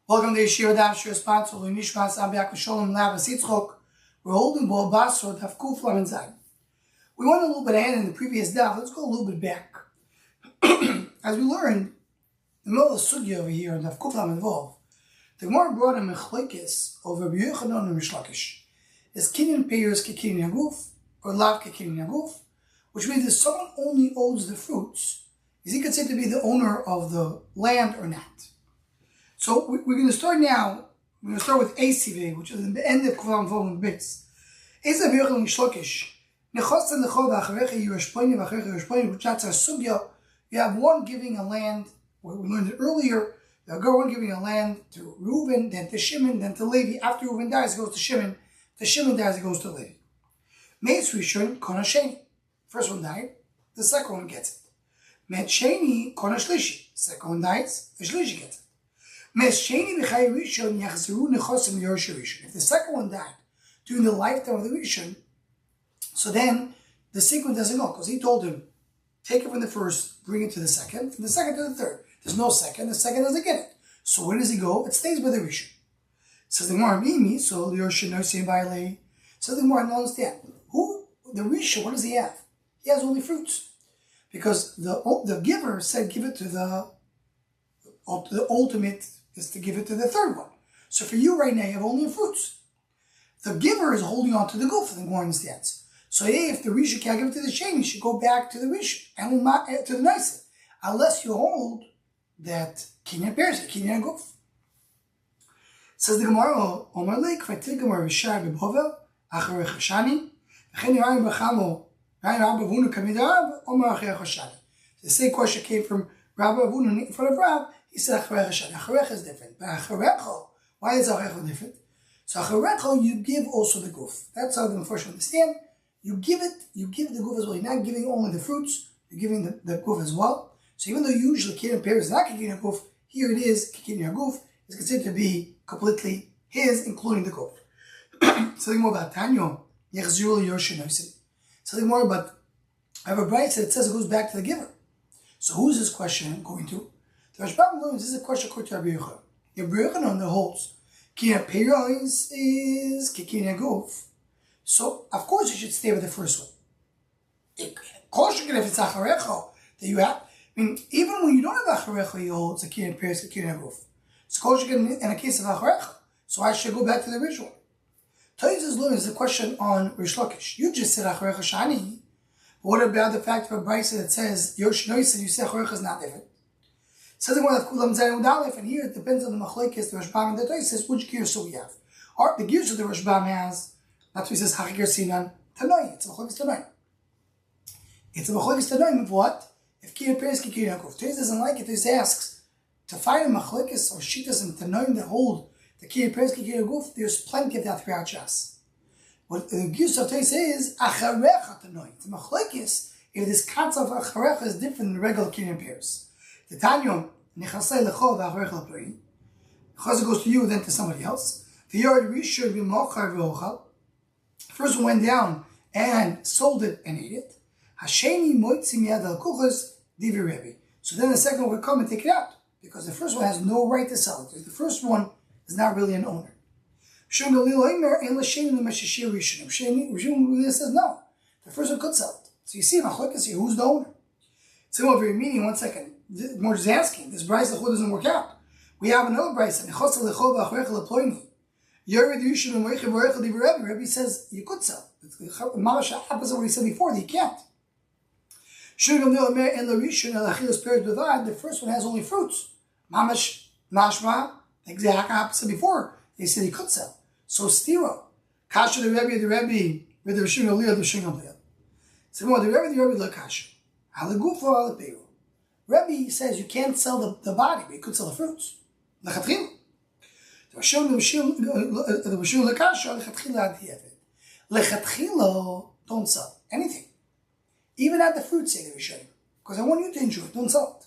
Welcome to Yeshiva Daf responsible Nishmas Abyak Sholem Lavas Yitzchok. We're holding Ball Basra Daf Kuf Lamed Zayin. We went a little bit ahead in the previous daf. Let's go a little bit back. As we learned, the middle of the sugya over here in Daf Kuf Lamed Vav, the Gemara brought a mechlekes over Rabbi Yochanan and Rish Lakish. Is kinyan peiros kekinyan yaguf or lav kekinyan yaguf, which means if someone only owns the fruits, is he considered to be the owner of the land or not? So we're going to start now. We're going to start with ACV, which is the end of Kuvam Volum Bits. Eza Virgil and Shlokish. Nechosten Lechov Acharecha Yerashpoini Vacharecha Yerashpoini, which that's our sugya. You have one giving a land, where we learned it earlier. You have one giving a land to Reuben, then to Shimon, then to Levi. After Reuben dies, it goes to Shimon. The Shimon dies, it goes to Levi. Meis Rishon Kona Sheni. First one died, the second one gets it. Met Sheni Kona Shlishi. Second one dies, the Shlishi gets it. If the second one died during the lifetime of the Rishon, so then the sequence doesn't go, because he told him, take it from the first, bring it to the second, from the second to the third. There's no second, the second doesn't get it. So where does he go? It stays by the Rishon. Says the Gemara, so the Rishon no say by. So the Gemara don't understand. Who, the Rishon, what does he have? He has only fruits. Because the giver said give it to the ultimate is to give it to the third one. So for you right now, you have only fruits. The giver is holding on to the goof, the Gemara understands. So if the Rishon can't give it to the Sheni, you should go back to the Rishon, and to the Nice, unless you hold that Kinyan Peres, Kinyan Goof. Says the Gemara, Omar Lake, Fatil Gemara, Rishar Bebovel, Acharech Hashani, V'chen Yerayim B'chamo, Rayim Rabba Avunu Kamidarav, Omar Acharech Hashani. The same question came from Rabba Avunu in front of Rab. He said Acharech Hashani. Acharech is different. But Acharecho, why is Acharecho different? So Acharecho, you give also the goof. That's how the Mepharshim understand. You give the goof as well. You're not giving only the fruits, you're giving the goof as well. So even though usually Kinyan Peres is not Kinyan Goof, here it is, Kinyan Goof is considered to be completely his, including the goof. Something more about Tanyo, Yechzul Yoshinoisin. Something more about, I have a brayta that says it goes back to the giver. So who is this question going to? The Rashbam learns this is a question according to Rabbi Yochanan. Rabbi Yochanan holds Kinyan Peres is Kinyan Goof. So of course you should stay with the first one. Of course you can if it's Acharecho that you have. I mean, even when you don't have Acharecho, you hold it's a Kinyan Peres, Kinyan Goof. So of course you can in a case of Acharecho. So I should go back to the original. Toyz's learns the question on Rish Lakish. You just said Acharecho Shani. But what about the fact of a brayta that says Yoshinois and you say Acharecho is not different? Says the one that Kulam Zayin Udalef, and here it depends on the Machlekes, the Rashbam, and the Toy says which gears so we have. Or the gears that the Rashbam has, that's why he says Hachigir Sinan Tanoi. It's a Machlekes Tanoi. It's a Machlekes Tanoi of what? If Kinyan Peres Kinyan Goof. Toy doesn't like it. Toy asks to find a Machlekes or Shitas and Tanoim that hold the Kinyan Peres Kinyan Goof. There's plenty of that throughout Shas. What the gears of Toy says Acharecha Tanoi. It's a Machlekes if this concept of Acharecha is different than the regular Kinyan Peres. The Tanyom, Nechasei Lechov Acharecha L'Ploin. Chazal goes to you, then to somebody else. The Yard Rishon B'Mochar V'Ochal. First one went down and sold it and ate it. Hasheni Moitzi Miyad Al Kuchas Divi Rebbe. So then the second one would come and take it out, because the first one has no right to sell it. The first one is not really an owner. Rishon says no. The first one could sell it. So you see, Machlekes here, who's the owner? So over here, meaning, 1 second. More just asking. This Bryce Lechol doesn't work out. We have another Bryce. Rebbe says you could sell. Mamash opposite what he said before that you can't. The first one has only fruits. Mamash Nashma, exact opposite before. They said he could sell. So Stiro. Kasha the Rebbe, with the Rishon Aliyah, the Rishon Aliyah. So the Rebbe, look Kasha. Halagufa, Halaperu. Rebbe says you can't sell the body, but you could sell the fruits. Lechatchila. The Rishon Lekasha, Lechatchila Adiyavad. Lechatchila, don't sell anything. Even at the fruit, say the Rishon. Because I want you to enjoy it, don't sell it.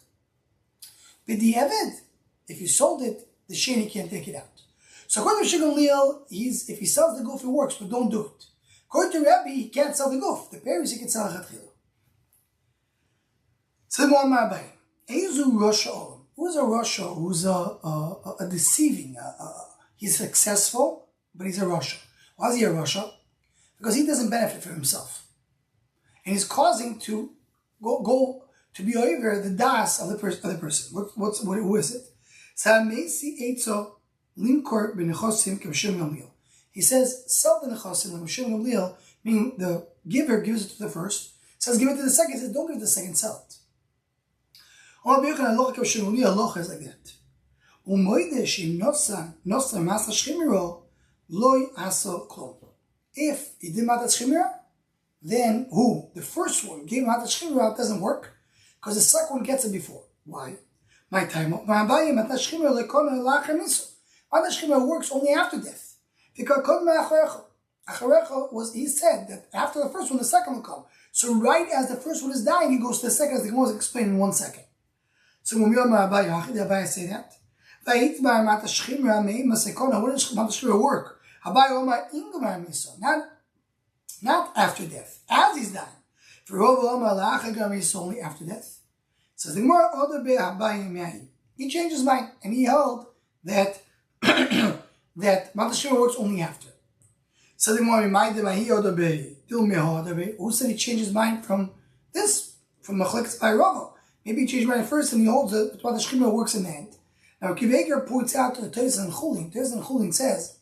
But the Eved, if you sold it, the Sheni can't take it out. So according to Rishon Leal, if he sells the goof, it works, but don't do it. According to Rebbe, he can't sell the goof. The Paris, he can sell Lechatchila. So the more Ma'abayim. Ezu Rosh Olam. Who who's a Rasha, who's a deceiving, he's successful, but he's a Rasha. Why is he a Rasha? Because he doesn't benefit from himself. And he's causing to go to be over the das of the person. Who is it? He says, sell the nechosim like Moshe Gamliel, meaning the giver gives it to the first, says give it to the second, says don't give it to the second, sell it. Allah is like that. If he did Matat Shemira, then who? The first one gave Matat Shemira, it doesn't work because the second one gets it before. Why? My time. Matat Shemira works only after death. Because he said that after the first one, the second will come. So right as the first one is dying, he goes to the second, as the Gemara explained in 1 second. So when we are Abaye say that. What does Matat Shemira work? Not after death, as he's dying. It's only after death. Says the Gemara, he changed his mind and he held that that Matat Shemira works only after. So the Gemara, who said he changed his mind from this, from Machlekes by Rava? Maybe he changed his mind first and he holds that Matat Shemira works in the end. Now Kiveger points out to the Teis and Chulin. Teis and Chulin says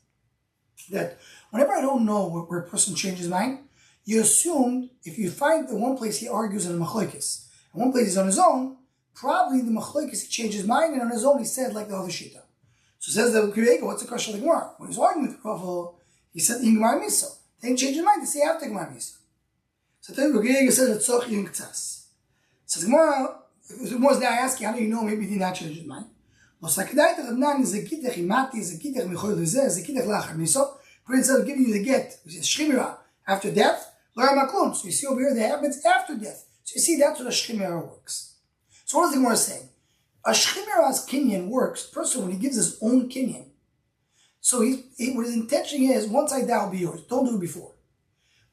that whenever I don't know where a person changes his mind, you assume if you find the one place he argues in a machlokes, and one place he's on his own, probably the machlokes he changed his mind, and on his own he said like the other shita. So says the Kirega, what's the question of the Gemara? When he's arguing with the Rav, he said in Gemara Miso. Then he changed his mind to say after Gemara Miso. So the Kirega says it's Soch Yun Ktsas. So the Gemara is now asking, how do you know maybe he did not change his mind? But instead of giving you the get, which is Shchimira, after death, so you see over here, the happens after death. So you see that's what a Shchimira works. So what is the Gemara saying? A Shchimira's kinyan works, person when he gives his own kinyan. So what his intention is, once I die, I'll be yours. Don't do it before.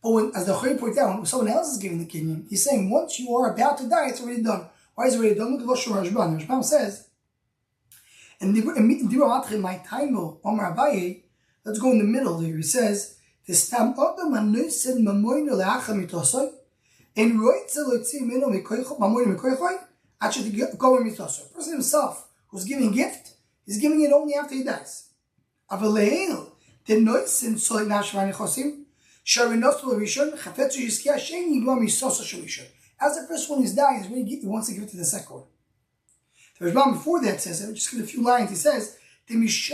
But when, as the Chayim pointed out, when someone else is giving the kinyan, he's saying once you are about to die, it's already done. Why is it already done? Look at Lashon Rashbam. Rashbam says, and my time Omar Abaye, let's go in the middle here. He says, the person himself who's giving gift, he's giving it only after he dies. As the first one is dying, he wants to give it to the second one. The Rashbam before that says, I'll just give a few lines, he says, once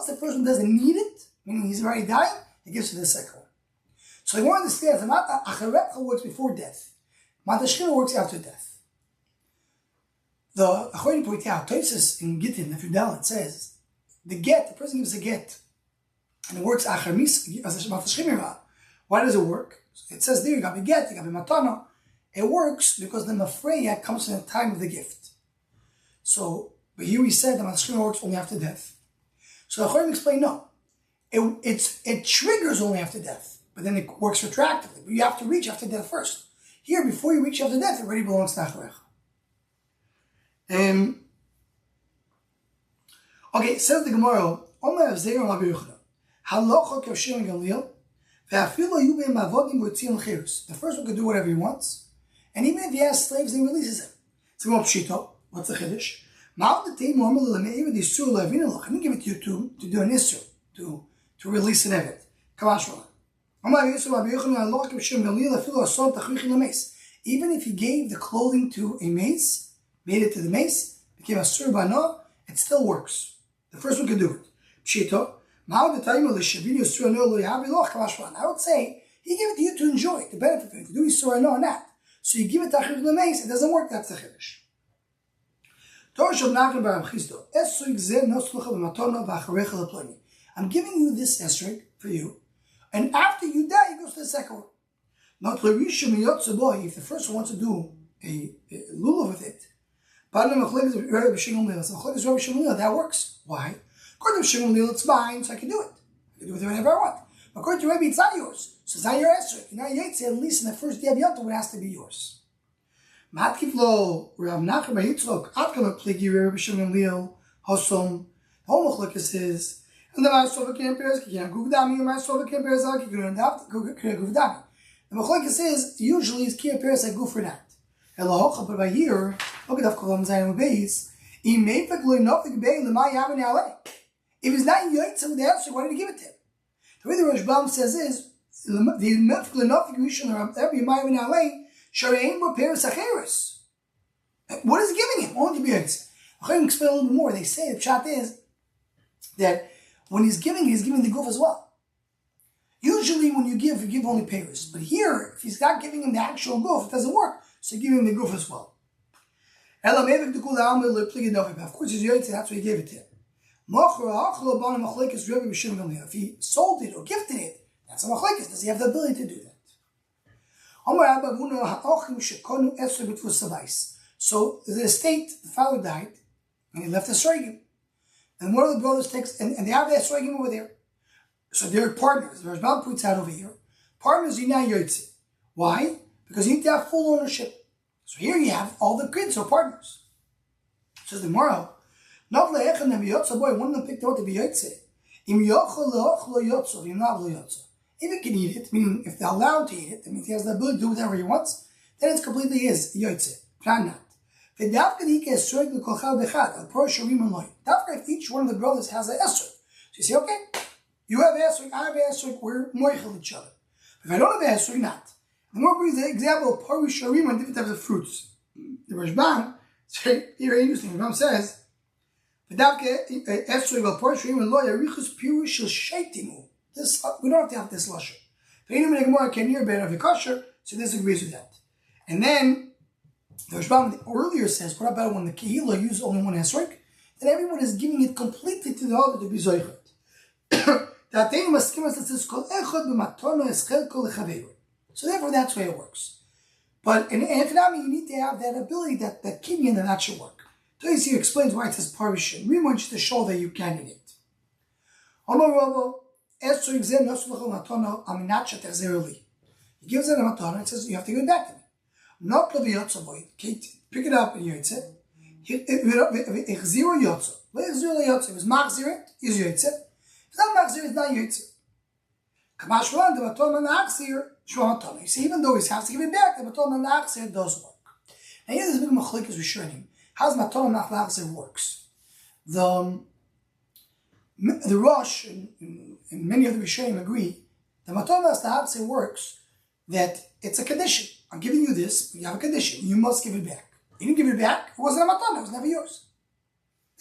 the first one doesn't need it, meaning he's already dying, he gives to the second one. So he understands that Acharecha works before death. Matat Shemira works after death. The Achronim point out, Tosis in Gittin, the Fidel, it says, the person gives a get, and it works Achar Matat Shemira. Why does it work? It says there, you got the get, you got the matana. It works because the mafreya comes in the time of the gift. So, but here we said the Matat Shemira works only after death. So the Chayim explain no. It triggers only after death, but then it works retroactively. But you have to reach after death first. Here, before you reach after death, it already belongs to Acharecha. Okay, says the Gemara, Omer of Zeir Rabbi Yochanan, Halacha Kavshim and Gamliel, the first one can do whatever he wants, and even if he has slaves, he releases them. So what's the chiddush? I didn't give it to you to do an issue, to release an eved. Even if he gave the clothing to a mace, made it to the mace, became a surbana, it still works. The first one can do it. Pshito. I would say he gave it to you to enjoy it, to benefit from it, to do Yisur no not. So you give it to Achir Lemeis, it doesn't work, that's the Chiddush. I'm giving you this esrog for you, and after you die, it goes to the second one. If the first one wants to do a lulav with it, that works. Why? According to Shimon, it's mine, so I can do it. I can do it whenever I want. According to Rebbe, it's not yours. So it's not your esrog. You're not Yaitse, at least in the first day of Yom Tov, it has to be yours. Matkif lo Rav Nachman bar Yitzchok Atkala Pligi Rebbe Shimon Gamliel Hosom. The whole machlokes is, and the Masova can't bear Guvdami, or Masova can't bear Zaki Guvdami. The machlokes is usually it's can't bear like Guf or not. Elohocha, but by here, look at Kolam Zayin Beis. He made the glory nothing bay the Mayam in LA. If he's not Yaitse with the answer, why did he give it to him? The way the Rosh Bam says is the Mefkle nothing Rishon or every Mayam in LA. Sharein repairs Sacheris. What is he giving him? Only to be Yaitse. I'm going to explain a little bit more. They say the pshat is that when he's giving the goof as well. Usually when you give only payers. But here, if he's not giving him the actual goof, it doesn't work. So you give him the goof as well. Of course, he's Yaitse, that's why he gave it to him. If he sold it or gifted it, that's a machlekes. Does he have the ability to do that? So the estate, the father died, and he left a esrogim. And one of the brothers takes, and they have the esrogim over there. So they're partners. The Rashbam points out over here, partners are not Yaitse. Why? Because you need to have full ownership. So here you have all the kids are partners. Says the Gemara, one of them picked out to be Yaitse. If he can eat it, meaning if they're allowed to eat it, that means he has the ability to do whatever he wants, then it's completely his, Yaitse. Not. If each one of the brothers has an esrog, so you say, okay, you have esrog, I have esrog, we're moichel each other. If I don't have esrog, not. The more brings the example of Paru Sharim on different types of fruits. The Rashbam, it's very interesting. The Rashbam says, this, we don't have to have this lusher. So this agrees with that. And then the Rashbam earlier says, what about when the Kehillah uses only one esrog? Then everyone is giving it completely to the other to be zoichet. So therefore that's the way it works. But in economy, you need to have that ability, that kinyan, that should work. So he explains why it says parishim. We want you to show that you can eat it. He gives it a matana and says, you have to give it back to me. Not pick it up and you eat it. If it's machzir it, is you eat it. If it's not machzir, it's not you eat it. You see, even though he has to give it back, the maton nachzir does work. Now here's this big machlekes rishonim. How does maton nachzir works? The Rosh and many of the rishonim agree the maton nachzir works that it's a condition. I'm giving you this, but you have a condition. You must give it back. You didn't give it back, it wasn't a maton, it was never yours.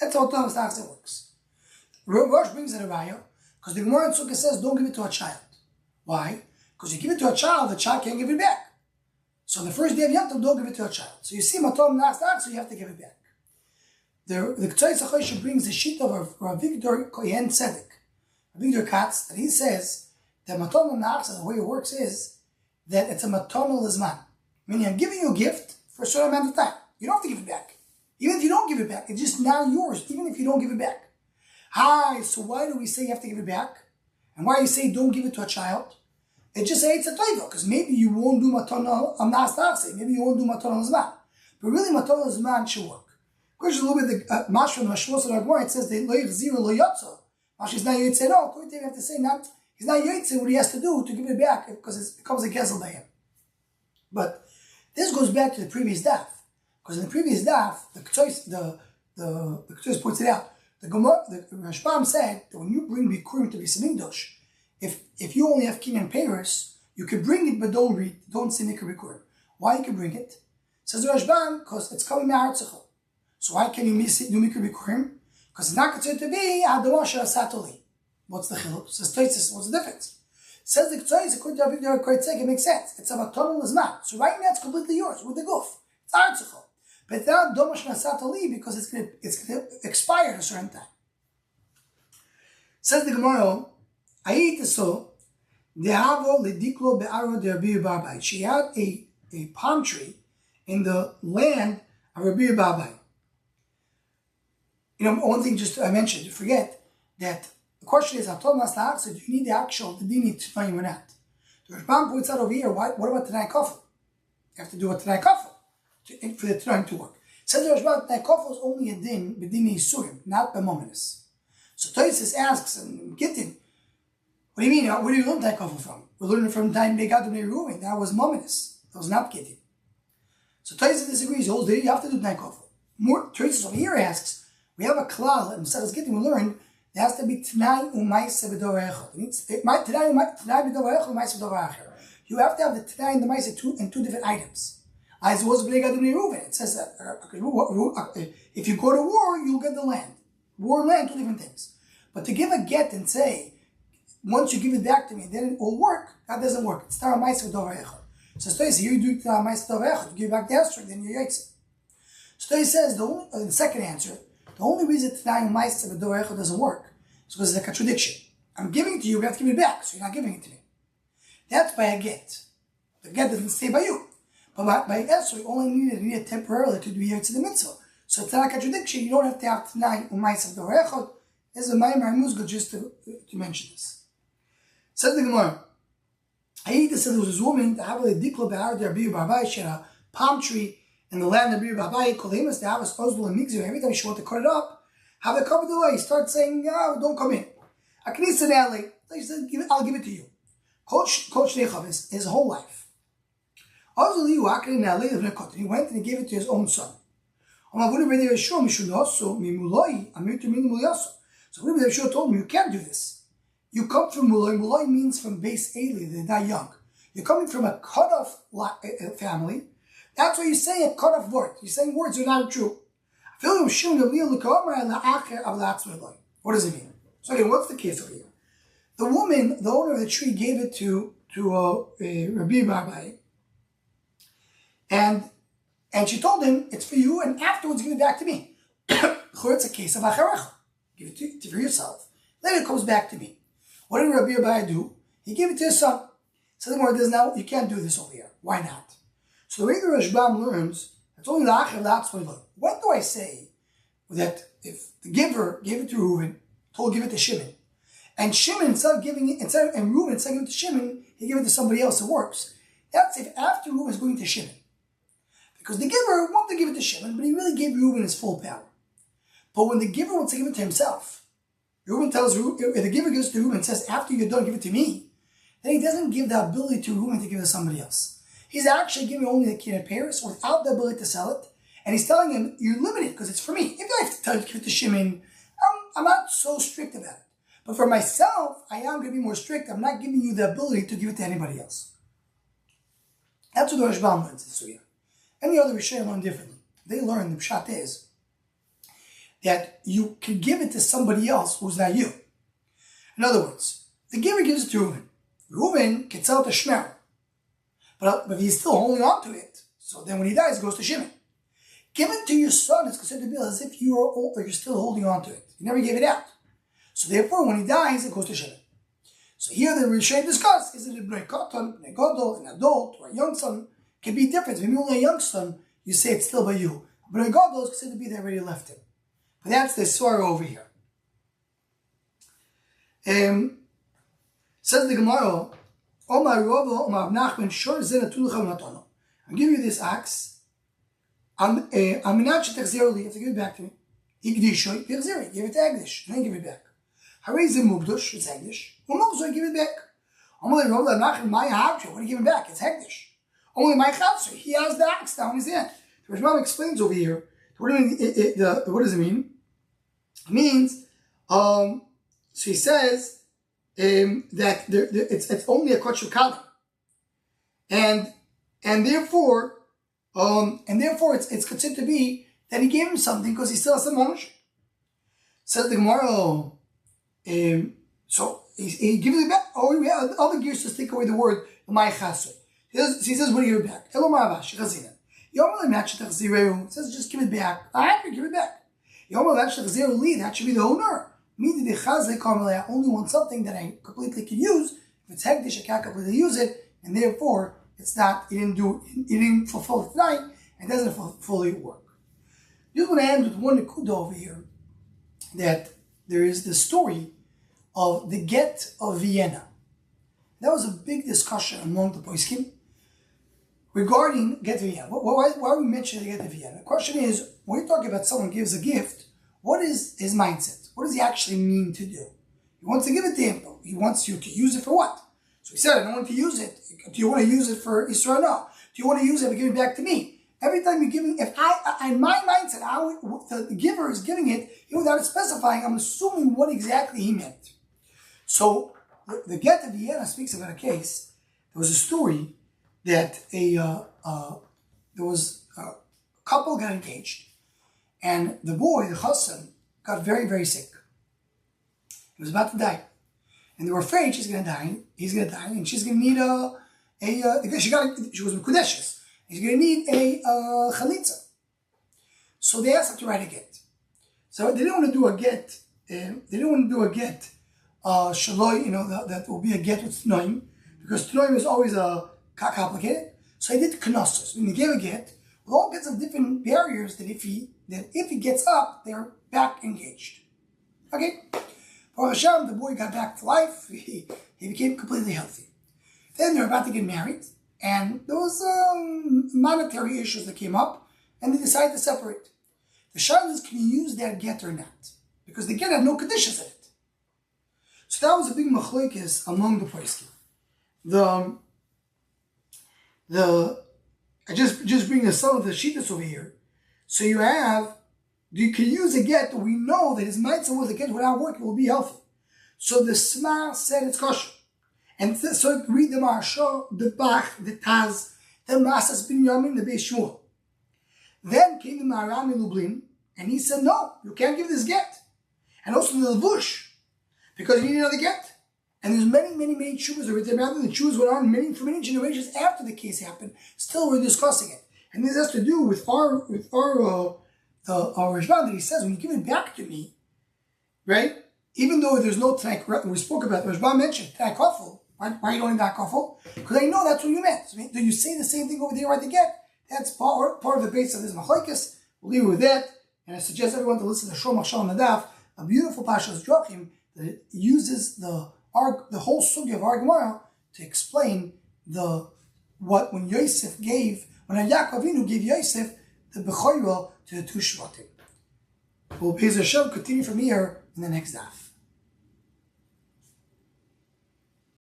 That's how maton nachzir works. Rosh brings it a raya because the Gemara in Sukkah says don't give it to a child. Why? Because you give it to a child, the child can't give it back. So on the first day of Yom Tov, don't give it to a child. So you see, matom nachzir, so you have to give it back. The K'tzai Tzachosha brings the sheet of Rav Victor Kohen Tzedek, Rav Victor Katz, that he says that matom nachzir, the way it works is that it's a matom l'zman. Meaning I'm giving you a gift for a certain amount of time. You don't have to give it back. Even if you don't give it back, it's just now yours, even if you don't give it back. So why do we say you have to give it back? And why you say don't give it to a child? It just say it's a toivo, because maybe you won't do matana nachzir, maybe you won't do matana l'zman. But really matana l'zman should work. Of course, a little bit the mashra and mashmos of Gemara, it says they lo yachziru lo yotzo. Mash is not yaitse at all. According to him, you have to say not he's not yaitse what he has to do to give it back because it becomes a gezel by him. But this goes back to the previous daf, because in the previous daf the K'tzos points it out. The Rashbam said that when you bring bikurim to be samigdosh, if you only have kinyan peiros, you can bring it but don't say mikra bikurim. Why you can bring it? Says the Rashbam, because it's coming ma'artzecha. So why can you do mikra bikurim? Because it's not considered to be adamash asatoli. What's the chiluk? Says Tosis, what's the difference? Says the K'tzos, according to Avigdor Koitzek, it makes sense. It's a maton l'zman. So right now it's completely yours with the guf. It's artzecha. But it's not domash nasatoli because it's going to expire at a certain time. Says the Gemara, she had a palm tree in the land of Rabbi Babai. You know, one thing just I mentioned, you forget that The question is, so do you need the actual Dini Tnaim or not? The Rashbam points out over here, what about Tanai Kafel? You have to do a Tanai Kafel for the Tnaim to work. Says the Rashbam, Tanai Kafel is only a din, B'dini Yisurim, not B'mominus. So Tosis asks, and Gittin, what do you mean? Where do you learn Tanai Kafel from? We're learning from time they got to Reuven. That was Mominus. That was not Gittin. So Tosis disagrees. He holds that you have to do Tanai Kafel. More Tosis over here asks, we have a klal, and Mesilas Gittin we learned, there has to be Tanai U'maisa B'dor Echad. Tanai B'dor Echad U'maisa B'dor Acher. You have to have the Tanai and the Maisa in two different items. As it was B'nei Gad B'nei Reuven. It says that if you go to war, you'll get the land. War and land, two different things. But to give a get and say, once you give it back to me, then it will work, that doesn't work. It's Tanai U'maisa B'dor Echad. So you do Tanai U'maisa B'dor Echad, you give it back to Esther, then you're Yitzhak. So he says, the second answer, the only reason Tanai U'maisa B'dor Echad doesn't work is because it's a contradiction. I'm giving it to you, but you have to give it back, so you're not giving it to me. That's by a get. The get doesn't stay by you. But by Esther, you only need it temporarily to do Yitzhak the mitzvah. So it's not a contradiction, you don't have to have Tanai U'maisa B'dor Echad. This is a Ma'amar Muzga just to mention this. Says the Gemara, Haida said there was this woman that had a dikla b'ar der bir babai. She had a palm tree in the land of bir babai. Kolemas the house ozdul and migzu. Every time she wanted to cut it up, have it covered the way. Start saying, don't come in. Aknisa nali. So he said, I'll give it to you. Coach Nechav his whole life. He went and he gave it to his own son. So Rabbi Yeshua told him, you can't do this. You come from Muloi. Muloi means from base Eli, they're not young. You're coming from a cut-off family. That's why you're saying a cut-off word. You're saying words that are not true. What does it mean? So again, what's the case over here? The woman, the owner of the tree, gave it to Rabbi Rabbi, and she told him, it's for you, and afterwards give it back to me. It's a case of acharecha. Give it for yourself. Then it comes back to me. What did Rabbi Rabbi do? He gave it to his son. So the Gemara does now, you can't do this over here. Why not? So the way the Rashbam learns, it's only the acher that's what he learned. When do I say that if the giver gave it to Reuven, told give it to Shimon, and Shimon instead of giving it, and Reuven instead of giving it to Shimon, he gave it to somebody else, it works. That's if after Reuven is going to Shimon. Because the giver wanted to give it to Shimon, but he really gave Reuven his full power. But when the giver wants to give it to himself, Reuven tells if the giver gives it to Reuven and says, after you're done, give it to me, then he doesn't give the ability to Reuven to give it to somebody else. He's actually giving only the kid of Paris without the ability to sell it. And he's telling him, you're limited because it's for me. If I have to tell you to give it to Shimon, I'm not so strict about it. But for myself, I am going to be more strict. I'm not giving you the ability to give it to anybody else. That's what the Rashbam learns this year. Any other Rishayim learn differently. They learn, the pshat is, that you can give it to somebody else who's not you. In other words, the giver gives it to Reuven. Reuven can sell it to Shmer. But he's still holding on to it. So then when he dies, it goes to Shimon. Give it to your son is considered to be as if you're still holding on to it. You never gave it out. So therefore, when he dies, it goes to Shimon. So here the Rishayim discuss, is it a Bnei Katan, Bnei Gadol, an adult, or a young son? It can be different. If you're only a young son, you say it's still by you. Bnei Gadol is considered to be they already left him. But that's the Surah over here. Says the Gemara, I'll give you this axe. You have to give it back to me. Give it to Egdish, and then give it back. It's Egdish. Give it back. What do you give it back? It's Egdish. Only my Chatzor. He has the axe down his hand. The Rashbam explains over here. What does it mean? It means, so he says that it's only a kosher kalim, and therefore it's considered to be that he gave him something because he still has some ownership. Says the Gemara, so he gives it back. Oh, we have other gears to take away the word my chaser. He says, what do you give it back? It says, just give it back. I have to give it back. That should be the owner. I only want something that I completely can use. If it's hektish, I can't completely use it, and therefore it's not. He didn't fulfill it tonight, and it doesn't fully work. Just want to end with one nekuda over here, that there is the story of the get of Vienna. That was a big discussion among the poskim regarding get to Vienna. Why are we mentioning get to Vienna? The question is, when you're talking about someone gives a gift, what is his mindset? What does he actually mean to do? He wants to give it to him, but he wants you to use it for what? So he said, I don't want to use it. Do you want to use it for Israel? No. Do you want to use it and give it back to me? Every time you're giving, if in my mindset, the giver is giving it, without specifying, I'm assuming what exactly he meant. So the get to Vienna speaks about a case. There was a story that there was a couple got engaged, and the boy, the chassan, got very, very sick. He was about to die, and they were afraid she's going to die. He's going to die, and she's going to need because she was mekudeshes. He's going to need a chalitza. So they asked her to write a get. So they didn't want to do a get. They didn't want to do a get. Shaloi, that will be a get with tnoim, because tnoim is always complicated. So he did knossos. When he gave a get, with all kinds of different barriers that if he gets up, they're back engaged. Okay? For Hashem, the boy got back to life. He became completely healthy. Then they're about to get married, and there was monetary issues that came up, and they decided to separate. The shaila is, can you use that get or not? Because the get had no conditions in it. So that was a big machlokes among the poskim. I just bring some of the shittas over here. So you can use a get, we know that his mindset was a get without work, it will be healthy. So the Sma said it's kosher. And so read the Maharsha, the Bach, the Taz, the Masas bin Yamin, the Beis Shmuel. Then came the Maharam in Lublin, and he said, no, you can't give this get. And also the Levush, because you need another get. And there's many Shuvas over there. Rather, the Jews went on for many generations after the case happened, still we're discussing it. And this has to do with our Rishban that he says, when you give it back to me, right? Even though there's no Tanai, we spoke about, Rishban mentioned Tanai Kafel. Why you don't need that Kafel? Because I know that's what you meant. So, do you say the same thing over there right to get? That's part of the base of this machlokes. We'll leave it with that. And I suggest everyone to listen to Shom Machshal Nadaf, a beautiful Pashas Joachim that uses the whole sugya of our Gemara to explain when Yosef gave, when Yaakov Avinu gave Yosef the Bechorah to the two Shvatim. We'll Be'ez Hashem continue from here in the next daf.